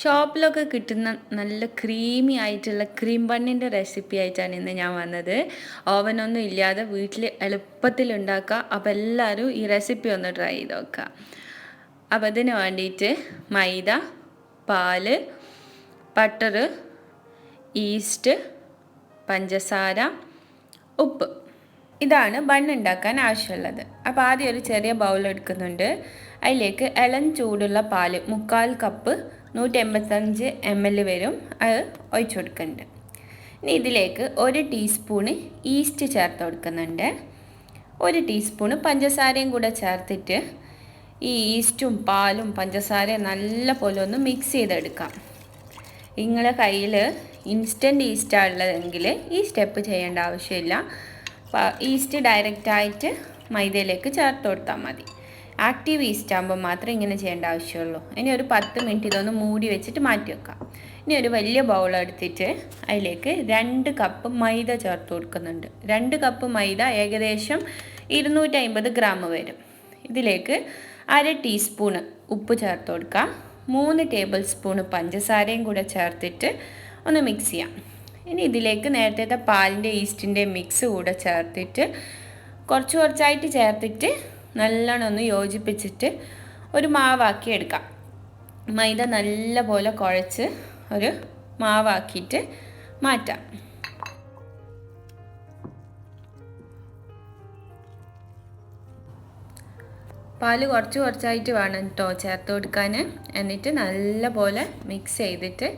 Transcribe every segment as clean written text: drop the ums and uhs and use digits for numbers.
ഷോപ്പിലൊക്കെ കിട്ടുന്ന നല്ല ക്രീമി ആയിട്ടുള്ള ക്രീം ബണ്ണിൻ്റെ റെസിപ്പി ആയിട്ടാണ് ഇന്ന് ഞാൻ വന്നത്. ഓവനൊന്നും ഇല്ലാതെ വീട്ടിൽ എളുപ്പത്തിൽ ഉണ്ടാക്കുക. അപ്പോൾ എല്ലാവരും ഈ റെസിപ്പി ഒന്ന് ട്രൈ ചെയ്ത് നോക്കുക. അപ്പോൾ അതിന് വേണ്ടിയിട്ട് മൈദ, പാല്, ബട്ടർ, ഈസ്റ്റ്, പഞ്ചസാര, ഉപ്പ്, ഇതാണ് ബൺ ഉണ്ടാക്കാൻ ആവശ്യമുള്ളത്. അപ്പോൾ ആദ്യം ഒരു ചെറിയ ബൗൾ എടുക്കുന്നുണ്ട്. അതിലേക്ക് ഇളം ചൂടുള്ള പാല് 3/4 കപ്പ് 185 ml വരും അത് ഒഴിച്ചു കൊടുക്കുന്നുണ്ട്. ഇനി ഇതിലേക്ക് 1 ടീസ്പൂണ് ഈസ്റ്റ് ചേർത്ത് കൊടുക്കുന്നുണ്ട്. 1 ടീസ്പൂണ് പഞ്ചസാരയും കൂടെ ചേർത്തിട്ട് ഈ ഈസ്റ്റും പാലും പഞ്ചസാരയും നല്ല പോലെ ഒന്ന് മിക്സ് ചെയ്തെടുക്കാം. നിങ്ങളുടെ കയ്യിൽ ഇൻസ്റ്റൻറ്റ് ഈസ്റ്റാണ് ഉള്ളതെങ്കിൽ ഈ സ്റ്റെപ്പ് ചെയ്യേണ്ട ആവശ്യമില്ല. ഈസ്റ്റ് ഡയറക്റ്റായിട്ട് മൈദയിലേക്ക് ചേർത്ത് കൊടുത്താൽ മതി. ആക്റ്റീവ് ഈസ്റ്റ് ആകുമ്പോൾ മാത്രമേ ഇങ്ങനെ ചെയ്യേണ്ട ആവശ്യമുള്ളൂ. ഇനി ഒരു 10 മിനിറ്റ് ഇതൊന്ന് മൂടി വെച്ചിട്ട് മാറ്റി വെക്കാം. ഇനി ഒരു വലിയ ബൗൾ എടുത്തിട്ട് അതിലേക്ക് 2 കപ്പ് മൈദ ചേർത്ത് കൊടുക്കുന്നുണ്ട്. 2 കപ്പ് മൈദ ഏകദേശം 250 ഗ്രാം വരും. ഇതിലേക്ക് 1/2 ടീസ്പൂണ് ഉപ്പ് ചേർത്ത് കൊടുക്കുക. 3 ടേബിൾ സ്പൂണ് പഞ്ചസാരയും കൂടെ ചേർത്തിട്ട് ഒന്ന് മിക്സ് ചെയ്യാം. ഇനി ഇതിലേക്ക് നേരത്തെ പാലിൻ്റെ ഈസ്റ്റിൻ്റെ മിക്സ് കൂടെ ചേർത്തിട്ട് കുറച്ചായിട്ട് ചേർത്തിട്ട് നല്ലോണം ഒന്ന് യോജിപ്പിച്ചിട്ട് ഒരു മാവാക്കി എടുക്കാം. മൈദ നല്ല പോലെ കുഴച്ച് ഒരു മാവാക്കിയിട്ട് മാറ്റാം. പാല് കുറച്ചായിട്ട് വേണം കേട്ടോ ചേർത്ത് കൊടുക്കാൻ. എന്നിട്ട് നല്ല പോലെ മിക്സ് ചെയ്തിട്ട്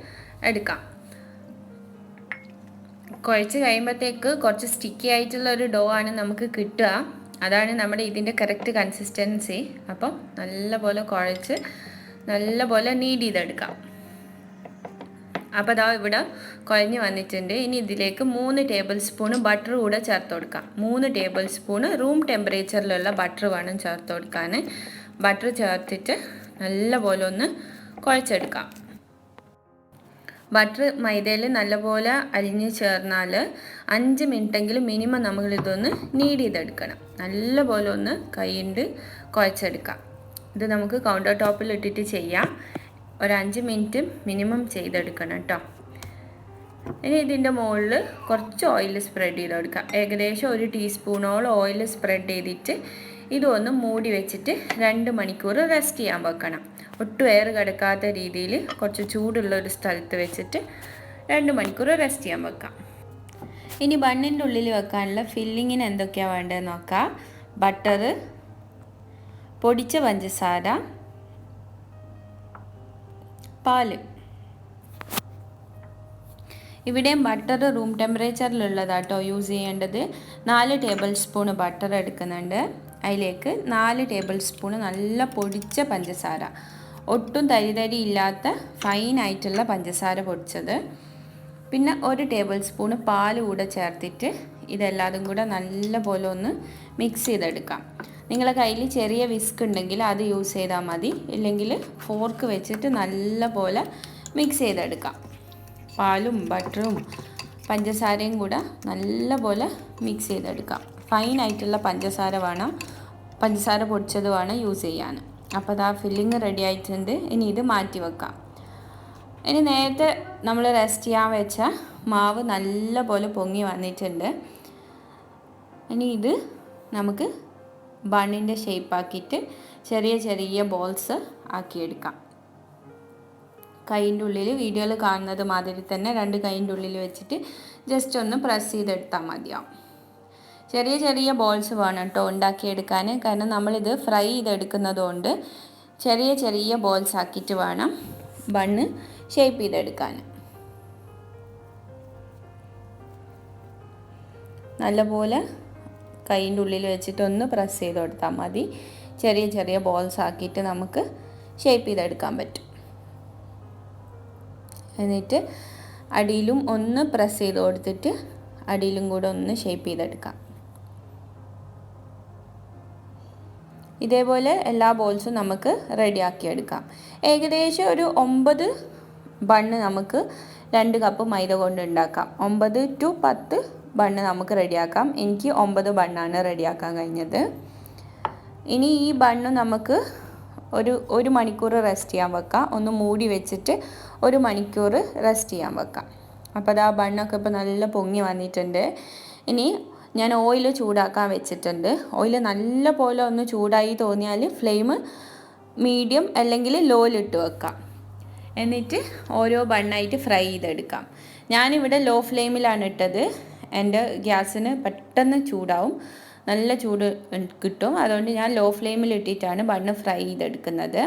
എടുക്കാം. കുഴച്ച് കഴിയുമ്പോഴത്തേക്ക് കുറച്ച് സ്റ്റിക്കി ആയിട്ടുള്ള ഒരു ഡോ ആണ് നമുക്ക് കിട്ടുക. അതാണ് നമ്മുടെ ഇതിൻ്റെ കറക്റ്റ് കൺസിസ്റ്റൻസി. അപ്പം നല്ലപോലെ കുഴച്ച് നല്ലപോലെ നീഡ് ചെയ്തെടുക്കാം. അപ്പോൾ അതാ ഇവിടെ കുഴഞ്ഞ് വന്നിട്ടുണ്ട്. ഇനി ഇതിലേക്ക് 3 ടേബിൾ സ്പൂണ് ബട്ടർ കൂടെ ചേർത്ത് കൊടുക്കാം. 3 ടേബിൾ സ്പൂണ് റൂം ടെമ്പറേച്ചറിലുള്ള ബട്ടർ വേണം ചേർത്ത് കൊടുക്കാൻ. ബട്ടർ ചേർത്തിട്ട് നല്ലപോലെ ഒന്ന് കുഴച്ചെടുക്കാം. ബട്ടർ മൈദയിൽ നല്ലപോലെ അലിഞ്ഞ് ചേർന്നാൽ 5 മിനിറ്റെങ്കിലും മിനിമം നമ്മളിതൊന്ന് നീഡ് ചെയ്തെടുക്കണം. നല്ലപോലെ ഒന്ന് കൈകൊണ്ട് കുഴച്ചെടുക്കാം. ഇത് നമുക്ക് കൗണ്ടർ ടോപ്പിൽ ഇട്ടിട്ട് ചെയ്യാം. ഒരു 5 മിനിറ്റ് മിനിമം ചെയ്തെടുക്കണം കേട്ടോ. ഇനി ഇതിൻ്റെ മുകളിൽ കുറച്ച് ഓയിൽ സ്പ്രെഡ് ചെയ്ത് കൊടുക്കാം. ഏകദേശം 1 ടീസ്പൂണോളം ഓയിൽ സ്പ്രെഡ് ചെയ്തിട്ട് ഇതൊന്ന് മൂടി വെച്ചിട്ട് 2 മണിക്കൂർ റെസ്റ്റ് ചെയ്യാൻ വെക്കണം. ഒട്ടും എയർ കിടക്കാത്ത രീതിയിൽ കുറച്ച് ചൂടുള്ള ഒരു സ്ഥലത്ത് വെച്ചിട്ട് 2 മണിക്കൂർ റെസ്റ്റ് ചെയ്യാൻ വെക്കാം. ഇനി ബണ്ണിൻ്റെ ഉള്ളിൽ വെക്കാനുള്ള ഫില്ലിങ്ങിന് എന്തൊക്കെയാണ് വേണ്ടതെന്ന് നോക്കാം. ബട്ടർ, പൊടിച്ച പഞ്ചസാര, പാല്. ഇവിടെയും ബട്ടർ റൂം ടെമ്പറേച്ചറിലുള്ളതാട്ടോ യൂസ് ചെയ്യേണ്ടത്. 4 ടേബിൾ സ്പൂണ് ബട്ടർ എടുക്കുന്നുണ്ട്. അതിലേക്ക് 4 ടേബിൾ സ്പൂണ് നല്ല പൊടിച്ച പഞ്ചസാര, ഒട്ടും തരി ഇല്ലാത്ത ഫൈനായിട്ടുള്ള പഞ്ചസാര പൊടിച്ചത്. പിന്നെ 1 ടേബിൾ സ്പൂണ് പാൽ കൂടെ ചേർത്തിട്ട് ഇതെല്ലാതും കൂടെ നല്ല പോലെ ഒന്ന് മിക്സ് ചെയ്തെടുക്കാം. നിങ്ങളുടെ കയ്യിൽ ചെറിയ വിസ്ക് ഉണ്ടെങ്കിൽ അത് യൂസ് ചെയ്താൽ മതി. ഇല്ലെങ്കിൽ ഫോർക്ക് വെച്ചിട്ട് നല്ല പോലെ മിക്സ് ചെയ്തെടുക്കാം. പാലും ബട്ടറും പഞ്ചസാരയും കൂടെ നല്ല പോലെ മിക്സ് ചെയ്തെടുക്കാം. ഫൈനായിട്ടുള്ള പഞ്ചസാര വേണം, പഞ്ചസാര പൊടിച്ചത് വേണം യൂസ് ചെയ്യാൻ. അപ്പോൾ അത് ആ ഫില്ലിങ് റെഡി ആയിട്ടുണ്ട്. ഇനി ഇത് മാറ്റി വെക്കാം. ഇനി നേരത്തെ നമ്മൾ റെസ്റ്റ് ചെയ്യാൻ വെച്ച മാവ് നല്ല പോലെ പൊങ്ങി വന്നിട്ടുണ്ട്. ഇനി ഇത് നമുക്ക് ബണ്ണിൻ്റെ ഷേപ്പാക്കിയിട്ട് ചെറിയ ബോൾസ് ആക്കിയെടുക്കാം. കൈൻ്റെ ഉള്ളിൽ വീഡിയോയിൽ കാണുന്നത് മാതിരി തന്നെ 2 കൈൻ്റെ ഉള്ളിൽ വെച്ചിട്ട് ജസ്റ്റ് ഒന്ന് പ്രസ് ചെയ്തെടുത്താൽ മതിയാവും. ചെറിയ ബോൾസ് വേണം കേട്ടോ ഉണ്ടാക്കിയെടുക്കാൻ. കാരണം നമ്മളിത് ഫ്രൈ ചെയ്തെടുക്കുന്നതുകൊണ്ട് ചെറിയ ബോൾസ് ആക്കിയിട്ട് വേണം ബണ്ണ് ഷേപ്പ് ചെയ്തെടുക്കാൻ. നല്ലപോലെ കൈൻ്റെ ഉള്ളിൽ വെച്ചിട്ടൊന്ന് പ്രസ് ചെയ്ത് കൊടുത്താൽ മതി. ചെറിയ ബോൾസ് ആക്കിയിട്ട് നമുക്ക് ഷേപ്പ് ചെയ്തെടുക്കാൻ പറ്റും. എന്നിട്ട് അടിയിലും ഒന്ന് പ്രസ് ചെയ്ത് കൊടുത്തിട്ട് അടിയിലും കൂടെ ഒന്ന് ഷേപ്പ് ചെയ്തെടുക്കാം. ഇതേപോലെ എല്ലാ ബോൾസും നമുക്ക് റെഡിയാക്കിയെടുക്കാം. ഏകദേശം ഒരു 9 ബണ്ണ് നമുക്ക് 2 കപ്പ് മൈദ കൊണ്ട് ഉണ്ടാക്കാം. 9 to 10 ബണ്ണ് നമുക്ക് റെഡിയാക്കാം. എനിക്ക് 9 ബണ്ണാണ് റെഡിയാക്കാൻ കഴിഞ്ഞത്. ഇനി ഈ ബണ്ണ് നമുക്ക് ഒരു മണിക്കൂർ റെസ്റ്റ് ചെയ്യാൻ വെക്കാം. ഒന്ന് മൂടി വെച്ചിട്ട് 1 മണിക്കൂർ റെസ്റ്റ് ചെയ്യാൻ വെക്കാം. അപ്പോൾ അത് ആ ബണ്ണൊക്കെ ഇപ്പോൾ നല്ല പൊങ്ങി വന്നിട്ടുണ്ട്. ഇനി ഞാൻ ഓയിൽ ചൂടാക്കാൻ വെച്ചിട്ടുണ്ട്. ഓയിൽ നല്ല പോലെ ഒന്ന് ചൂടായി തോന്നിയാൽ ഫ്ലെയിം മീഡിയം അല്ലെങ്കിൽ ലോയിലിട്ട് വെക്കാം. എന്നിട്ട് ഓരോ ബണ്ണായിട്ട് ഫ്രൈ ചെയ്തെടുക്കാം. ഞാനിവിടെ ലോ ഫ്ലെയിമിലാണ് ഇട്ടത്. എൻ്റെ ഗ്യാസിന് പെട്ടെന്ന് ചൂടാവും, നല്ല ചൂട് കിട്ടും. അതുകൊണ്ട് ഞാൻ ലോ ഫ്ലെയിമിൽ ഇട്ടിട്ടാണ് ബണ്ണ് ഫ്രൈ ചെയ്തെടുക്കുന്നത്.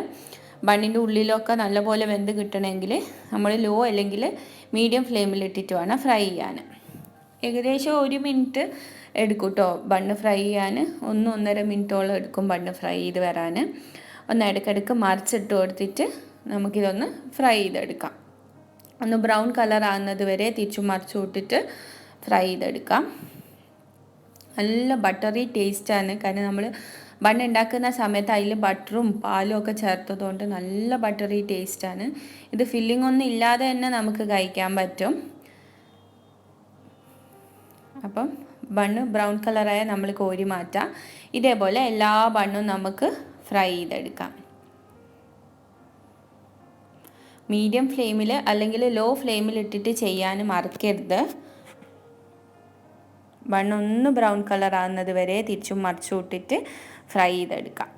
ബണ്ണിൻ്റെ ഉള്ളിലൊക്കെ നല്ലപോലെ വെന്ത് കിട്ടണമെങ്കിൽ നമ്മൾ ലോ അല്ലെങ്കിൽ മീഡിയം ഫ്ലെയിമിൽ ഇട്ടിട്ട് വേണം ഫ്രൈ ചെയ്യാൻ. ഏകദേശം 1 മിനിറ്റ് എടുക്കും കേട്ടോ ബണ്ണ് ഫ്രൈ ചെയ്യാൻ. 1-1.5 മിനിറ്റോളം എടുക്കും ബണ്ണ് ഫ്രൈ ചെയ്ത് വരാൻ. ഒന്ന് ഇടയ്ക്കിടയ്ക്ക് മറിച്ചിട്ട് കൊടുത്തിട്ട് നമുക്കിതൊന്ന് ഫ്രൈ ചെയ്തെടുക്കാം. ഒന്ന് ബ്രൗൺ കളർ ആകുന്നത് വരെ തിരിച്ചു മറിച്ച് വിട്ടിട്ട് ഫ്രൈ ചെയ്തെടുക്കാം. നല്ല ബട്ടറി ടേസ്റ്റാണ്. കാരണം നമ്മൾ ബണ്ണ് ഉണ്ടാക്കുന്ന സമയത്ത് അതിൽ ബട്ടറും പാലും ഒക്കെ ചേർത്തതുകൊണ്ട് നല്ല ബട്ടറി ടേസ്റ്റാണ്. ഇത് ഫില്ലിംഗ് ഒന്നും ഇല്ലാതെ തന്നെ നമുക്ക് കഴിക്കാൻ പറ്റും. അപ്പം ബണ്ണ് ബ്രൗൺ കളറായ നമ്മൾ കോരി മാറ്റാം. ഇതേപോലെ എല്ലാ ബണ്ണും നമുക്ക് ഫ്രൈ ചെയ്തെടുക്കാം. മീഡിയം ഫ്ലെയിമിൽ അല്ലെങ്കിൽ ലോ ഫ്ലെയിമിൽ ഇട്ടിട്ട് ചെയ്യാൻ മറക്കരുത്. ബണ്ണൊന്ന് ബ്രൗൺ കളർ ആകുന്നത് വരെ തിരിച്ചും മറിച്ചും ഇട്ടിട്ട് ഫ്രൈ ചെയ്തെടുക്കാം.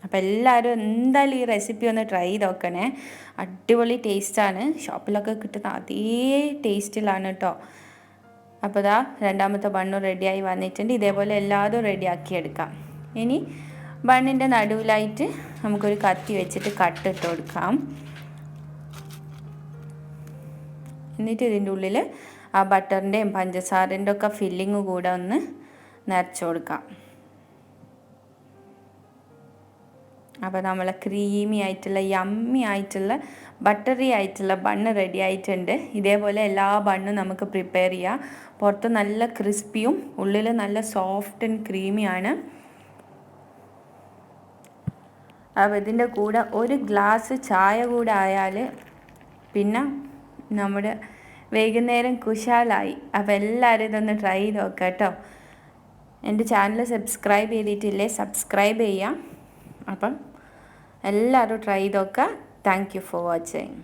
അപ്പോൾ എല്ലാവരും എന്തായാലും ഈ റെസിപ്പി ഒന്ന് ട്രൈ ചെയ്ത് നോക്കണേ. അടിപൊളി ടേസ്റ്റാണ്. ഷോപ്പിലൊക്കെ കിട്ടുന്ന അതേ ടേസ്റ്റിലാണ് കേട്ടോ. അപ്പോൾ ഇതാ രണ്ടാമത്തെ ബണ്ണും റെഡിയായി വന്നിട്ടുണ്ട്. ഇതേപോലെ എല്ലാതും റെഡിയാക്കി എടുക്കാം. ഇനി ബണ്ണിൻ്റെ നടുവിലായിട്ട് നമുക്കൊരു കത്തി വെച്ചിട്ട് കട്ടിട്ട് കൊടുക്കാം. എന്നിട്ട് ഇതിൻ്റെ ഉള്ളിൽ ആ ബട്ടറിൻ്റെയും പഞ്ചസാരൻ്റെ ഒക്കെ ഫില്ലിങ് കൂടെ ഒന്ന് നിറച്ച് കൊടുക്കാം. അപ്പോൾ നമ്മളെ ക്രീമി ആയിട്ടുള്ള യമ്മി ആയിട്ടുള്ള ബട്ടറി ആയിട്ടുള്ള ബണ്ണ് റെഡി ആയിട്ടുണ്ട്. ഇതേപോലെ എല്ലാ ബണ്ണും നമുക്ക് പ്രിപ്പയർ ചെയ്യാം. പുറത്ത് നല്ല ക്രിസ്പിയും ഉള്ളിൽ നല്ല സോഫ്റ്റ് ആൻഡ് ക്രീമിയാണ്. അപ്പോൾ ഇതിൻ്റെ കൂടെ ഒരു ഗ്ലാസ് ചായ കൂടെ ആയാൽ പിന്നെ നമ്മുടെ വൈകുന്നേരം കുശാലായി. അപ്പോൾ എല്ലാവരും ഇതൊന്ന് ട്രൈ ചെയ്ത് നോക്കാം കേട്ടോ. എൻ്റെ ചാനൽ സബ്സ്ക്രൈബ് ചെയ്തിട്ടില്ലേ, സബ്സ്ക്രൈബ് ചെയ്യാം. അപ്പം എല്ലാവരും ട്രൈ ചെയ്ത് നോക്കുക. Thank you for watching.